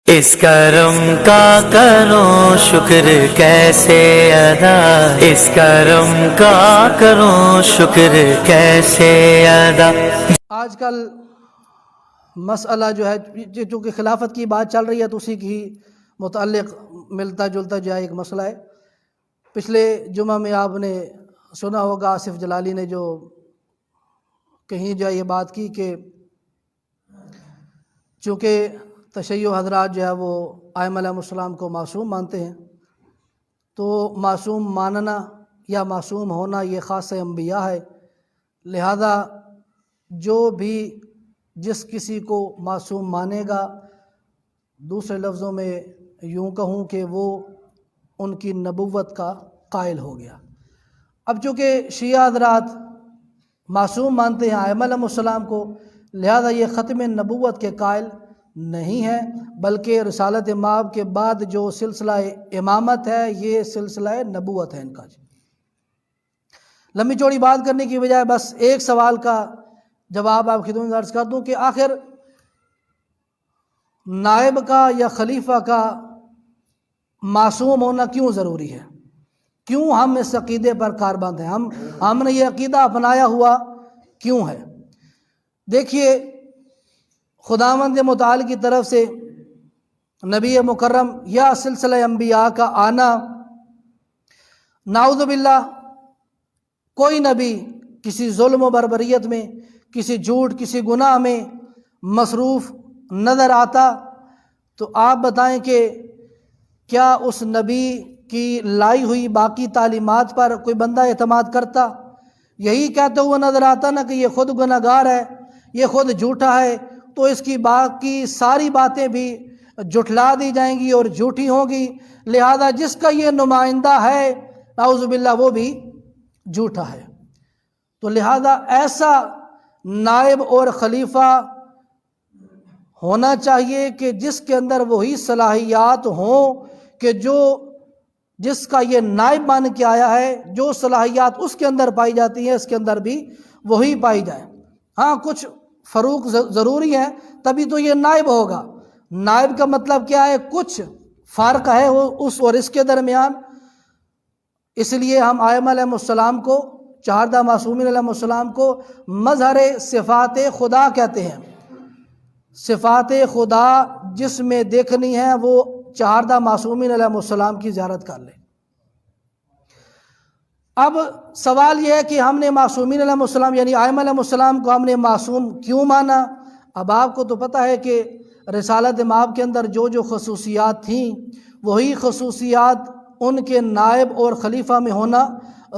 اس کرم کا کرو شکر کیسے ادا، اس کرم کا کرو شکر کیسے ادا۔ آج کل مسئلہ جو ہے، چونکہ خلافت کی بات چل رہی ہے تو اسی کی متعلق ملتا جلتا جو ہے ایک مسئلہ ہے۔ پچھلے جمعہ میں آپ نے سنا ہوگا آصف جلالی نے جو کہیں جو ہے یہ بات کی کہ چونکہ تشیع حضرات جو ہے وہ ائمہ علیہم السلام کو معصوم مانتے ہیں، تو معصوم ماننا یا معصوم ہونا یہ خاص انبیاء ہے، لہذا جو بھی جس کسی کو معصوم مانے گا، دوسرے لفظوں میں یوں کہوں کہ وہ ان کی نبوت کا قائل ہو گیا۔ اب چونکہ شیعہ حضرات معصوم مانتے ہیں ائمہ علیہم السلام کو، لہذا یہ ختم نبوت کے قائل نہیں ہے، بلکہ رسالت مآب کے بعد جو سلسلہ امامت ہے یہ سلسلہ نبوت ہے ان کا۔ لمبی چوڑی بات کرنے کی بجائے بس ایک سوال کا جواب آپ خدمت میں عرض کر دوں کہ آخر نائب کا یا خلیفہ کا معصوم ہونا کیوں ضروری ہے؟ کیوں ہم اس عقیدے پر کاربند ہیں؟ ہم نے یہ عقیدہ اپنایا ہوا کیوں ہے؟ دیکھیے، خداوند متعال کی طرف سے نبی مکرم یا سلسلہ انبیاء کا آنا، نعوذ باللہ کوئی نبی کسی ظلم و بربریت میں، کسی جھوٹ، کسی گناہ میں مصروف نظر آتا تو آپ بتائیں کہ کیا اس نبی کی لائی ہوئی باقی تعلیمات پر کوئی بندہ اعتماد کرتا؟ یہی کہتے ہوئے نظر آتا نا کہ یہ خود گناہ گار ہے، یہ خود جھوٹا ہے، تو اس کی باقی ساری باتیں بھی جھٹلا دی جائیں گی اور جھوٹی ہوں گی، لہذا جس کا یہ نمائندہ ہے نعوذ باللہ وہ بھی جھوٹا ہے۔ تو لہذا ایسا نائب اور خلیفہ ہونا چاہیے کہ جس کے اندر وہی صلاحیات ہوں کہ جس کا یہ نائب بن کے آیا ہے، جو صلاحیات اس کے اندر پائی جاتی ہیں اس کے اندر بھی وہی پائی جائے۔ ہاں کچھ فروق ضروری ہے تبھی تو یہ نائب ہوگا۔ نائب کا مطلب کیا ہے؟ کچھ فرق ہے اس اور اس کے درمیان، اس لیے ہم ائمہ علیہم السلام کو، چہاردہ معصومین علیہم السلام کو مظہر صفات خدا کہتے ہیں۔ صفات خدا جس میں دیکھنی ہے وہ چہاردہ معصومین علیہم السلام کی زیارت کر لے۔ اب سوال یہ ہے کہ ہم نے معصومین علیہم السلام یعنی ائمہ علیہم السلام کو ہم نے معصوم کیوں مانا؟ اب آپ کو تو پتہ ہے کہ رسالت مآب کے اندر جو خصوصیات تھیں وہی خصوصیات ان کے نائب اور خلیفہ میں ہونا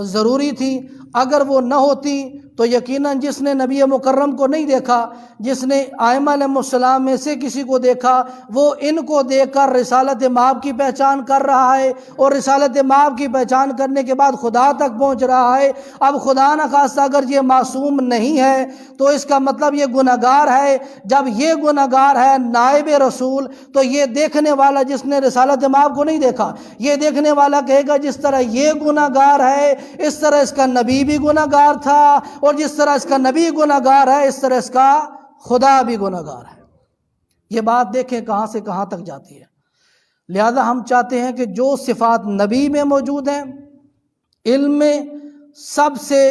ضروری تھی۔ اگر وہ نہ ہوتی تو یقیناً جس نے نبی مکرم کو نہیں دیکھا، جس نے ائمہ علیہم السلام میں سے کسی کو دیکھا، وہ ان کو دیکھ کر رسالت مآب کی پہچان کر رہا ہے، اور رسالت مآب کی پہچان کرنے کے بعد خدا تک پہنچ رہا ہے۔ اب خدا نخواستہ اگر یہ معصوم نہیں ہے تو اس کا مطلب یہ گناہگار ہے۔ جب یہ گناہگار ہے نائب رسول، تو یہ دیکھنے والا جس نے رسالت مآب کو نہیں دیکھا، یہ دیکھنے والا کہے گا جس طرح یہ گناہگار ہے اس طرح اس کا نبی بھی گناہگار تھا، اور جس طرح اس کا نبی گناہگار ہے اس طرح اس کا خدا بھی گناہگار ہے۔ یہ بات دیکھیں کہاں سے کہاں تک جاتی ہے۔ لہذا ہم چاہتے ہیں کہ جو صفات نبی میں موجود ہیں، علم میں سب سے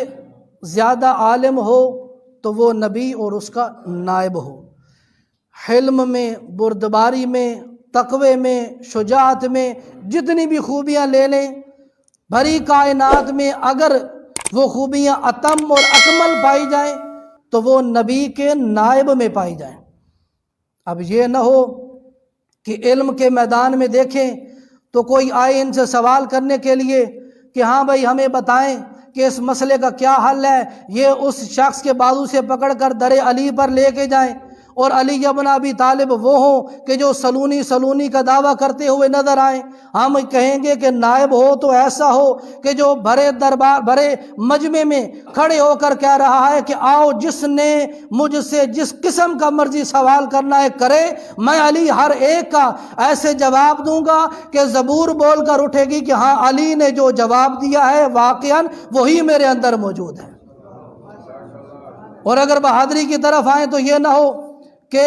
زیادہ عالم ہو تو وہ نبی اور اس کا نائب ہو، حلم میں، بردباری میں، تقوی میں، شجاعت میں، جتنی بھی خوبیاں لے لیں، بھری کائنات میں اگر وہ خوبیاں اتم اور اکمل پائی جائیں تو وہ نبی کے نائب میں پائی جائیں۔ اب یہ نہ ہو کہ علم کے میدان میں دیکھیں تو کوئی آئے ان سے سوال کرنے کے لیے کہ ہاں بھائی ہمیں بتائیں کہ اس مسئلے کا کیا حل ہے، یہ اس شخص کے بازو سے پکڑ کر در علی پر لے کے جائیں، اور علی بن ابی طالب وہ ہوں کہ جو سلونی کا دعویٰ کرتے ہوئے نظر آئیں۔ ہم کہیں گے کہ نائب ہو تو ایسا ہو کہ جو بھرے دربار، بھرے مجمع میں کھڑے ہو کر کہہ رہا ہے کہ آؤ جس نے مجھ سے جس قسم کا مرضی سوال کرنا ہے کرے، میں علی ہر ایک کا ایسے جواب دوں گا کہ زبور بول کر اٹھے گی کہ ہاں علی نے جو جواب دیا ہے واقعاً وہی میرے اندر موجود ہے۔ اور اگر بہادری کی طرف آئیں تو یہ نہ ہو کہ